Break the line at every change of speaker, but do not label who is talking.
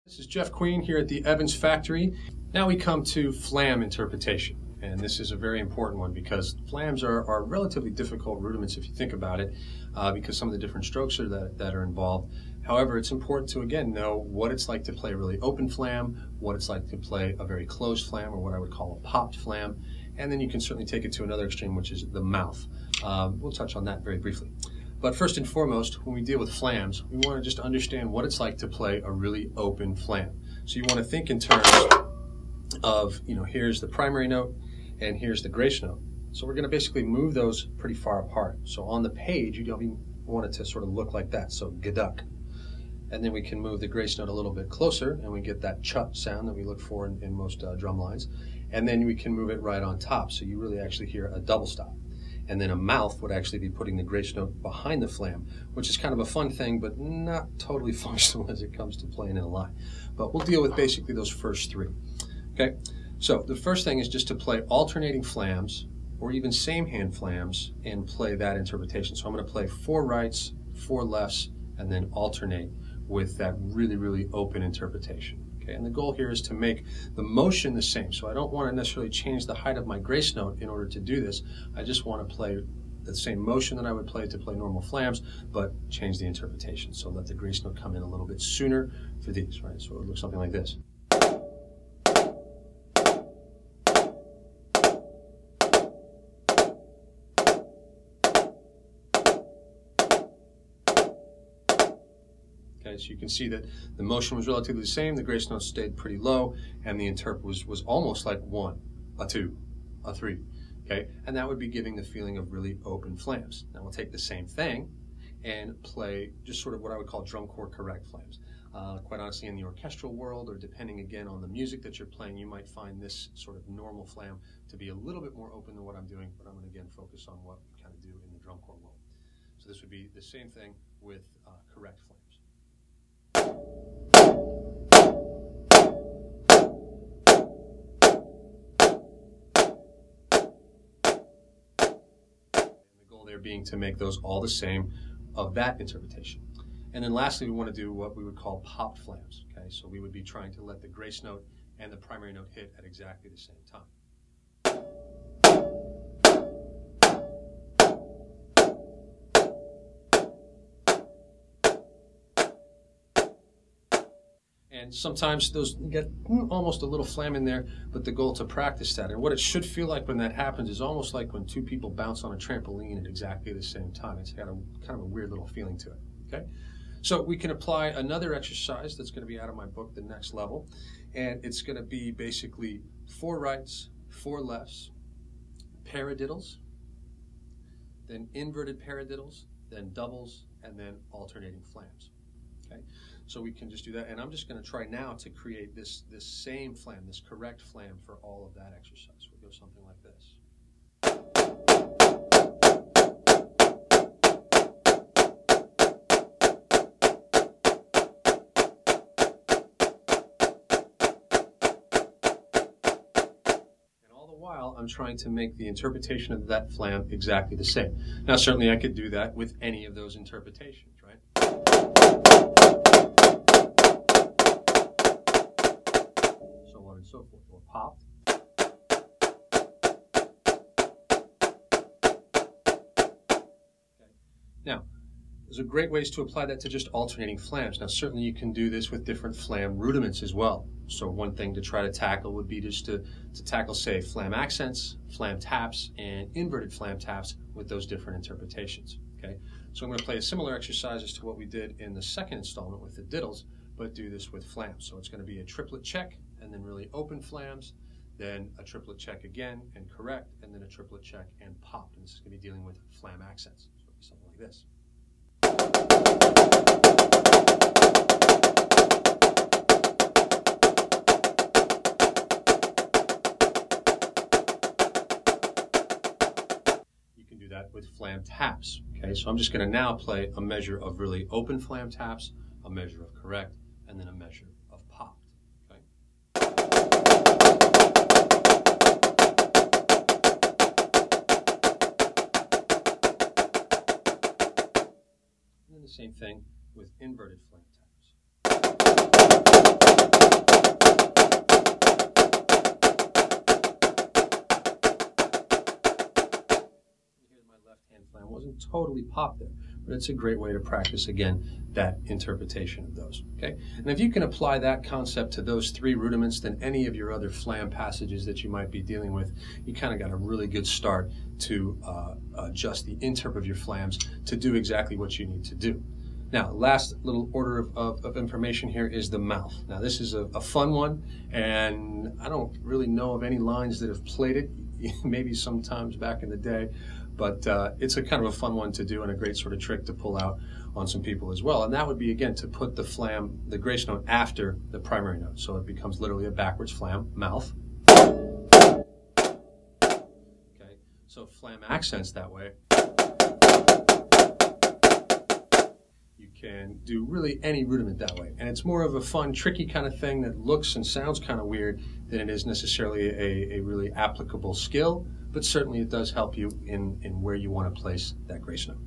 This is Jeff Queen here at the Evans Factory. Now we come to flam interpretation, and this is a very important one because flams are relatively difficult rudiments if you think about it, because some of the different strokes that are involved. However, it's important to again know what it's like to play a really open flam, what it's like to play a very closed flam, or what I would call a popped flam, and then you can certainly take it to another extreme, which is the mouth. We'll touch on that very briefly. But first and foremost, when we deal with flams, we want to just understand what it's like to play a really open flam. So you want to think in terms of, here's the primary note and here's the grace note. So we're going to basically move those pretty far apart. So on the page, you want it to sort of look like that, so gaduk. And then we can move the grace note a little bit closer, and we get that chut sound that we look for in most drum lines. And then we can move it right on top, so you really actually hear a double stop. And then a mouth would actually be putting the grace note behind the flam, which is kind of a fun thing, but not totally functional as it comes to playing in a line. But we'll deal with basically those first three. Okay, so the first thing is just to play alternating flams, or even same hand flams, and play that interpretation. So I'm going to play 4 rights, 4 lefts, and then alternate with that really, really open interpretation. Okay, and the goal here is to make the motion the same. So I don't want to necessarily change the height of my grace note in order to do this. I just want to play the same motion that I would play to play normal flams, but change the interpretation. So let the grace note come in a little bit sooner for these, right? So it would look something like this. Okay, so you can see that the motion was relatively the same, the grace note stayed pretty low, and the interp was almost like 1, a 2, a 3. Okay, and that would be giving the feeling of really open flams. Now we'll take the same thing and play just sort of what I would call drum corps correct flams. Quite honestly, in the orchestral world, or depending again on the music that you're playing, you might find this sort of normal flam to be a little bit more open than what I'm doing, but I'm going to again focus on what we kind of do in the drum corps world. So this would be the same thing with correct flams. There being to make those all the same of that interpretation. And then lastly, we want to do what we would call popped flams. Okay, so we would be trying to let the grace note and the primary note hit at exactly the same time. And sometimes those get almost a little flam in there, but the goal to practice that. And what it should feel like when that happens is almost like when 2 people bounce on a trampoline at exactly the same time. It's got kind of a weird little feeling to it. Okay, so we can apply another exercise that's going to be out of my book, The Next Level, and it's going to be basically 4 rights, 4 lefts, paradiddles, then inverted paradiddles, then doubles, and then alternating flams. Okay, so we can just do that, and I'm just going to try now to create this same flam, this correct flam for all of that exercise. We'll go something like this. And all the while, I'm trying to make the interpretation of that flam exactly the same. Now, certainly I could do that with any of those interpretations, right? And so forth, or popped. Okay. Now, there's a great ways to apply that to just alternating flams. Now, certainly you can do this with different flam rudiments as well. So one thing to try to tackle would be just to tackle, say, flam accents, flam taps, and inverted flam taps with those different interpretations. Okay. So I'm going to play a similar exercise as to what we did in the second installment with the diddles, but do this with flams. So it's going to be a triplet check, and then really open flams, then a triplet check again and correct, and then a triplet check and popped. And this is going to be dealing with flam accents. So it'll be something like this. You can do that with flam taps. Okay, so I'm just going to now play a measure of really open flam taps, a measure of correct, and then a measure of popped. And then the same thing with inverted flam taps. totally pop there. But it's a great way to practice, again, that interpretation of those. Okay? And if you can apply that concept to those three rudiments, then any of your other flam passages that you might be dealing with, you kind of got a really good start to adjust the interp of your flams to do exactly what you need to do. Now, last little order of information here is the mouth. Now, this is a fun one, and I don't really know of any lines that have played it, maybe sometimes back in the day, but it's a kind of a fun one to do and a great sort of trick to pull out on some people as well. And that would be, again, to put the flam, the grace note, after the primary note. So it becomes literally a backwards flam, mouth. Okay, so flam accents that way. Can do really any rudiment that way. And it's more of a fun, tricky kind of thing that looks and sounds kind of weird than it is necessarily a really applicable skill, but certainly it does help you in where you want to place that grace note.